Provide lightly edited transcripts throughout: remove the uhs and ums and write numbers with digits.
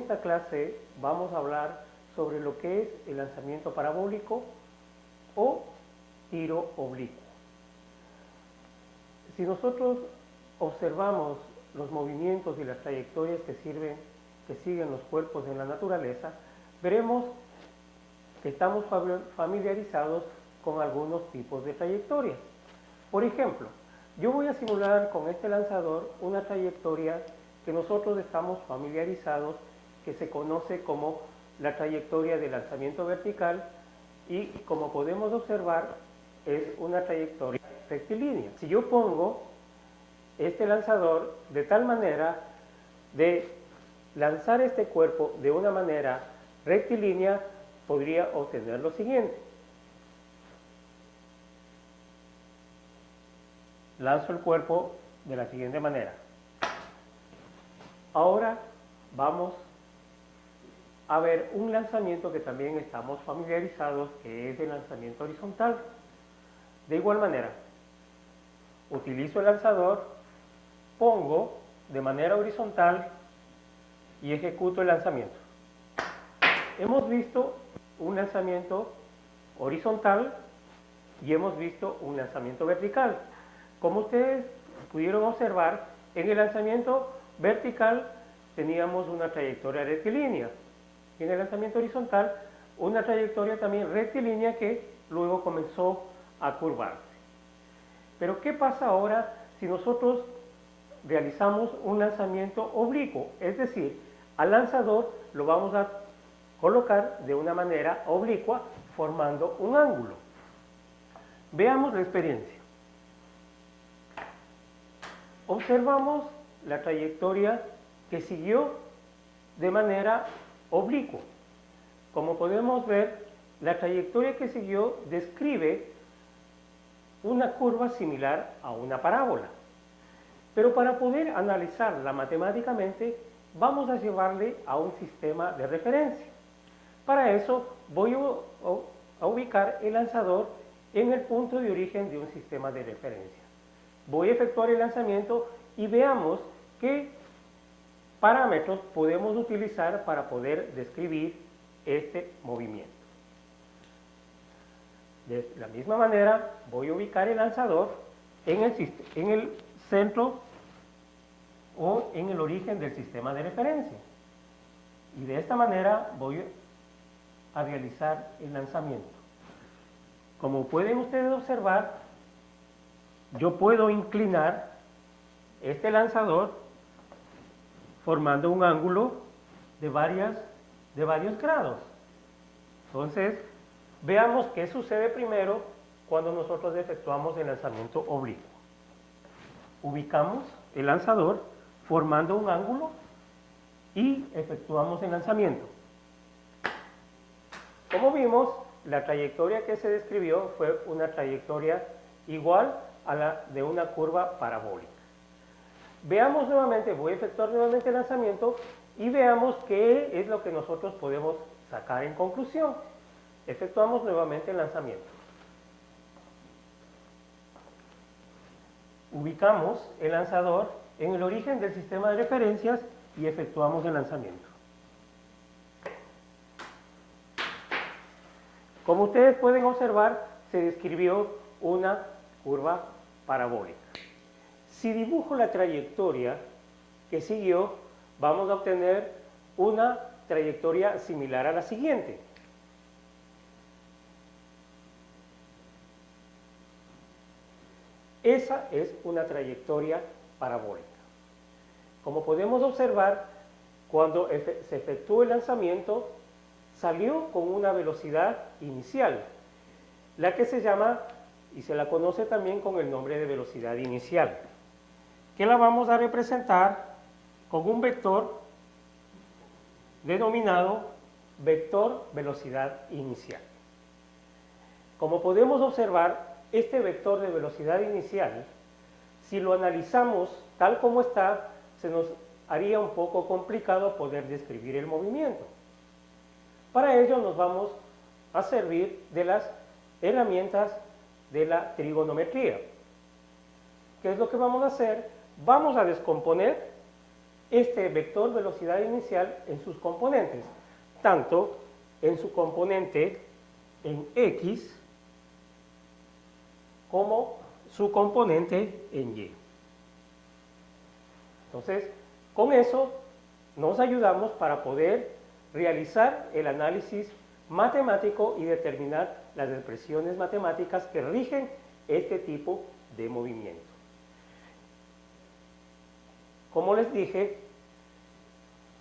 esta clase vamos a hablar sobre lo que es el lanzamiento parabólico o tiro oblicuo. Si nosotros observamos los movimientos y las trayectorias que siguen los cuerpos en la naturaleza, veremos que estamos familiarizados con algunos tipos de trayectorias. Por ejemplo, yo voy a simular con este lanzador una trayectoria que nosotros estamos familiarizados, que se conoce como la trayectoria de lanzamiento vertical y, como podemos observar, es una trayectoria rectilínea. Si yo pongo este lanzador de tal manera de lanzar este cuerpo de una manera rectilínea, podría obtener lo siguiente. Lanzo el cuerpo de la siguiente manera. Ahora vamos a ver un lanzamiento que también estamos familiarizados, que es el lanzamiento horizontal. De igual manera, utilizo el lanzador, pongo de manera horizontal y ejecuto el lanzamiento. Hemos visto un lanzamiento horizontal y hemos visto un lanzamiento vertical. Como ustedes pudieron observar, en el lanzamiento vertical teníamos una trayectoria rectilínea y en el lanzamiento horizontal una trayectoria también rectilínea que luego comenzó a curvarse. Pero ¿qué pasa ahora si nosotros realizamos un lanzamiento oblicuo? Es decir, al lanzador lo vamos a colocar de una manera oblicua formando un ángulo. Veamos la experiencia. Observamos la trayectoria que siguió de manera oblicua. Como podemos ver, la trayectoria que siguió describe una curva similar a una parábola. Pero para poder analizarla matemáticamente, vamos a llevarle a un sistema de referencia. Para eso voy a ubicar el lanzador en el punto de origen de un sistema de referencia. Voy a efectuar el lanzamiento y veamos qué parámetros podemos utilizar para poder describir este movimiento. De la misma manera, voy a ubicar el lanzador en el centro o en el origen del sistema de referencia. Y de esta manera voy a realizar el lanzamiento. Como pueden ustedes observar, yo puedo inclinar este lanzador formando un ángulo de varios grados. Entonces, veamos qué sucede primero cuando nosotros efectuamos el lanzamiento oblicuo. Ubicamos el lanzador formando un ángulo y efectuamos el lanzamiento. Como vimos, la trayectoria que se describió fue una trayectoria igual a la de una curva parabólica. Veamos nuevamente, voy a efectuar nuevamente el lanzamiento y veamos qué es lo que nosotros podemos sacar en conclusión. Efectuamos nuevamente el lanzamiento. Ubicamos el lanzador en el origen del sistema de referencias y efectuamos el lanzamiento. Como ustedes pueden observar, se describió una curva parabólica. Si dibujo la trayectoria que siguió, vamos a obtener una trayectoria similar a la siguiente. Esa es una trayectoria parabólica. Como podemos observar, cuando se efectuó el lanzamiento, salió con una velocidad inicial, la que se llama y se la conoce también con el nombre de velocidad inicial, que la vamos a representar con un vector denominado vector velocidad inicial. Como podemos observar, este vector de velocidad inicial, si lo analizamos tal como está, se nos haría un poco complicado poder describir el movimiento. Para ello nos vamos a servir de las herramientas de la trigonometría. ¿Qué es lo que vamos a hacer? Vamos a descomponer este vector velocidad inicial en sus componentes, tanto en su componente en X como su componente en Y. Entonces, con eso nos ayudamos para poder realizar el análisis matemático y determinar las expresiones matemáticas que rigen este tipo de movimiento. Como les dije,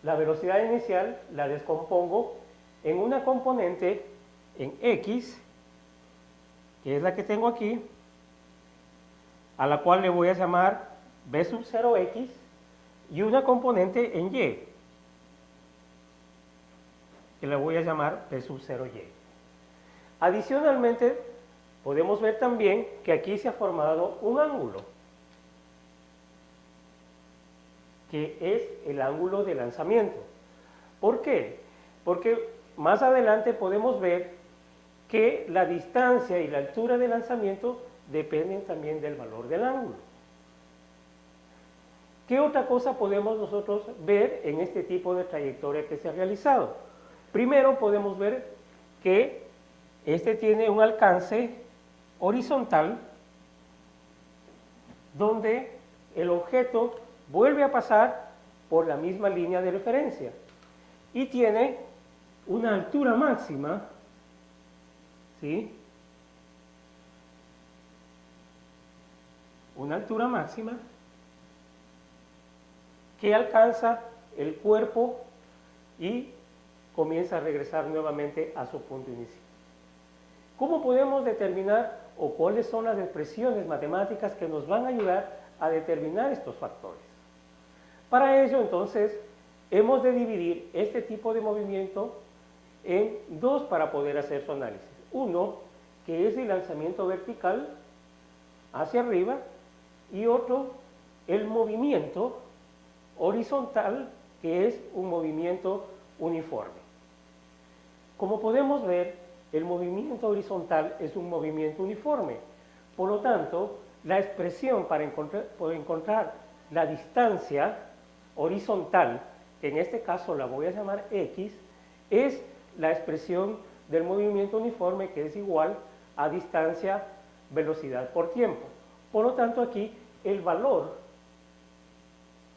la velocidad inicial la descompongo en una componente en X, que es la que tengo aquí, a la cual le voy a llamar B sub 0x, y una componente en Y, que le voy a llamar B sub 0y. Adicionalmente, podemos ver también que aquí se ha formado un ángulo, que es el ángulo de lanzamiento. ¿Por qué? Porque más adelante podemos ver que la distancia y la altura de lanzamiento dependen también del valor del ángulo. ¿Qué otra cosa podemos nosotros ver en este tipo de trayectoria que se ha realizado? Primero podemos ver que este tiene un alcance horizontal donde el objeto vuelve a pasar por la misma línea de referencia y tiene una altura máxima, ¿sí? Una altura máxima que alcanza el cuerpo y comienza a regresar nuevamente a su punto inicial. ¿Cómo podemos determinar o cuáles son las expresiones matemáticas que nos van a ayudar a determinar estos factores? Para ello, entonces, hemos de dividir este tipo de movimiento en dos para poder hacer su análisis. Uno, que es el lanzamiento vertical hacia arriba, y otro, el movimiento horizontal, que es un movimiento uniforme. Como podemos ver, el movimiento horizontal es un movimiento uniforme. Por lo tanto, la expresión para encontrar la distancia horizontal, que en este caso la voy a llamar X, es la expresión del movimiento uniforme, que es igual a distancia velocidad por tiempo. Por lo tanto, aquí el valor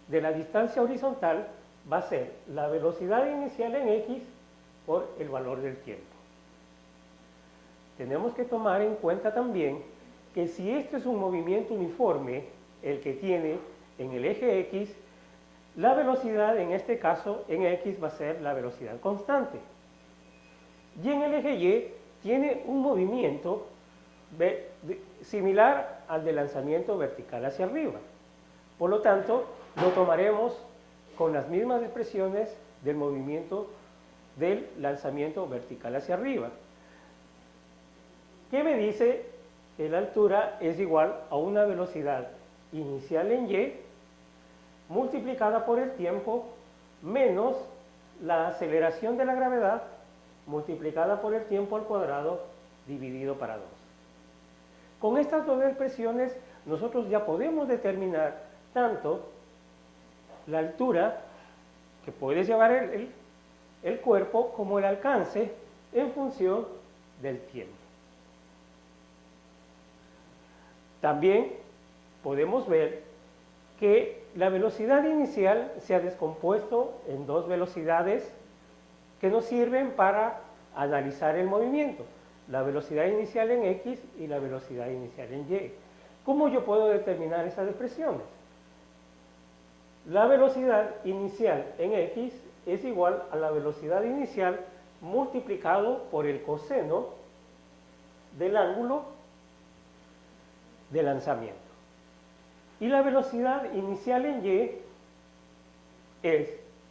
de la distancia horizontal va a ser la velocidad inicial en X por el valor del tiempo. Tenemos que tomar en cuenta también que si este es un movimiento uniforme, el que tiene en el eje X, la velocidad en este caso en X va a ser la velocidad constante. Y en el eje Y tiene un movimiento similar al de lanzamiento vertical hacia arriba. Por lo tanto, lo tomaremos con las mismas expresiones del movimiento del lanzamiento vertical hacia arriba. ¿Qué me dice? Que la altura es igual a una velocidad inicial en Y multiplicada por el tiempo menos la aceleración de la gravedad multiplicada por el tiempo al cuadrado dividido para 2. Con estas dos expresiones nosotros ya podemos determinar tanto la altura que puede llevar el cuerpo como el alcance en función del tiempo. También podemos ver que la velocidad inicial se ha descompuesto en dos velocidades que nos sirven para analizar el movimiento: la velocidad inicial en X y la velocidad inicial en Y. ¿Cómo yo puedo determinar esas expresiones? La velocidad inicial en X es igual a la velocidad inicial multiplicado por el coseno del ángulo de lanzamiento. Y la velocidad inicial en Y es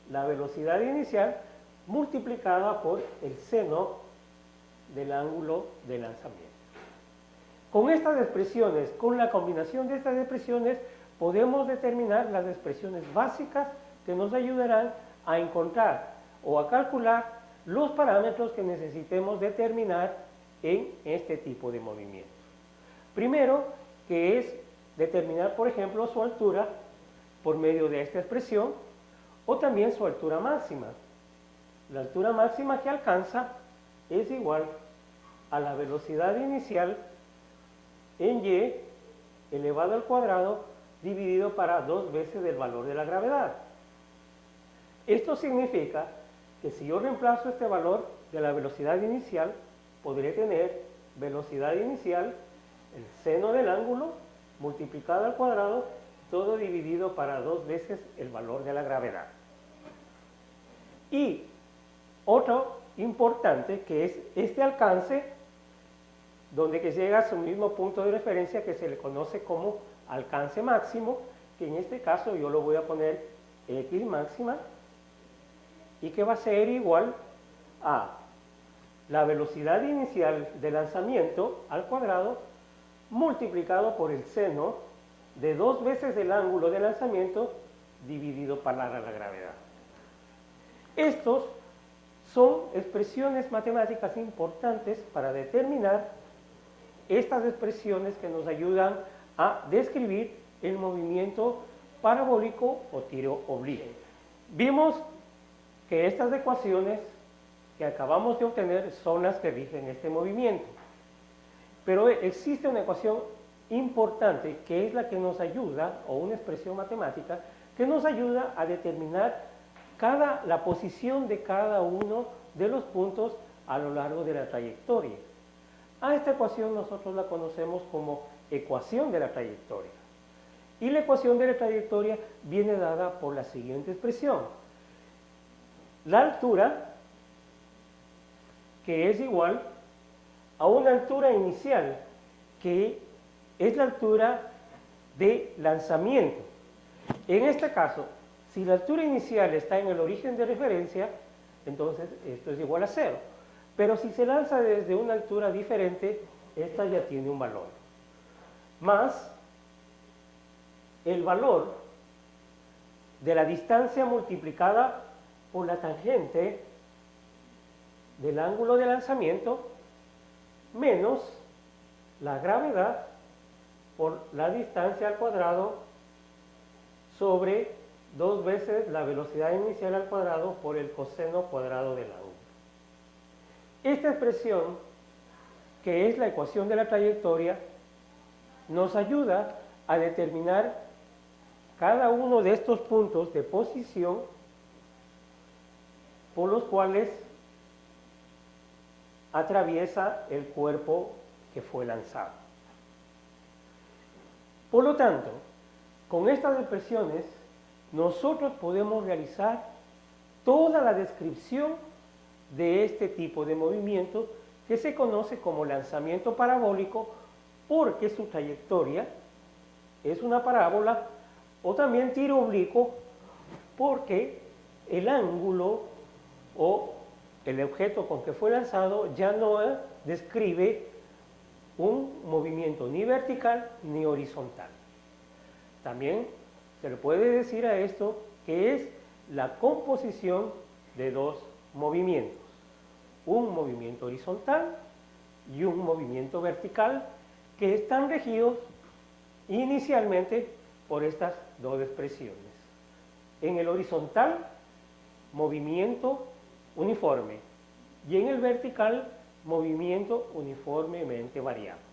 la velocidad inicial multiplicada por el seno del ángulo de lanzamiento. Con estas expresiones, con la combinación de estas expresiones, podemos determinar las expresiones básicas que nos ayudarán a encontrar o a calcular los parámetros que necesitemos determinar en este tipo de movimientos. Primero, que es determinar, por ejemplo, su altura por medio de esta expresión, o también su altura máxima. La altura máxima que alcanza es igual a la velocidad inicial en y elevado al cuadrado dividido para 2 veces el valor de la gravedad. Esto significa que si yo reemplazo este valor de la velocidad inicial, podré tener velocidad inicial, el seno del ángulo, multiplicado al cuadrado, todo dividido para 2 veces el valor de la gravedad. Y otro importante, que es este alcance, donde que llega a su mismo punto de referencia, que se le conoce como alcance máximo, que en este caso yo lo voy a poner X máxima, y que va a ser igual a la velocidad inicial de lanzamiento al cuadrado multiplicado por el seno de 2 veces el ángulo de lanzamiento dividido por la gravedad. Estos son expresiones matemáticas importantes para determinar estas expresiones que nos ayudan a describir el movimiento parabólico o tiro oblicuo. Vimos que estas ecuaciones que acabamos de obtener son las que rigen este movimiento. Pero existe una ecuación importante que es la que nos ayuda, o una expresión matemática, que nos ayuda a determinar la posición de cada uno de los puntos a lo largo de la trayectoria. A esta ecuación nosotros la conocemos como ecuación de la trayectoria. Y la ecuación de la trayectoria viene dada por la siguiente expresión. La altura, que es igual a una altura inicial, que es la altura de lanzamiento. En este caso, si la altura inicial está en el origen de referencia, entonces esto es igual a 0. Pero si se lanza desde una altura diferente, esta ya tiene un valor. Más el valor de la distancia multiplicada por la tangente del ángulo de lanzamiento menos la gravedad por la distancia al cuadrado sobre 2 veces la velocidad inicial al cuadrado por el coseno cuadrado del ángulo. Esta expresión, que es la ecuación de la trayectoria, nos ayuda a determinar cada uno de estos puntos de posición por los cuales atraviesa el cuerpo que fue lanzado. Por lo tanto, con estas expresiones nosotros podemos realizar toda la descripción de este tipo de movimiento que se conoce como lanzamiento parabólico, porque su trayectoria es una parábola, o también tiro oblicuo porque el ángulo o el objeto con que fue lanzado ya no describe un movimiento ni vertical ni horizontal. También se le puede decir a esto que es la composición de dos movimientos, un movimiento horizontal y un movimiento vertical, que están regidos inicialmente por estas dos expresiones. En el horizontal, movimiento uniforme, y en el vertical, movimiento uniformemente variable.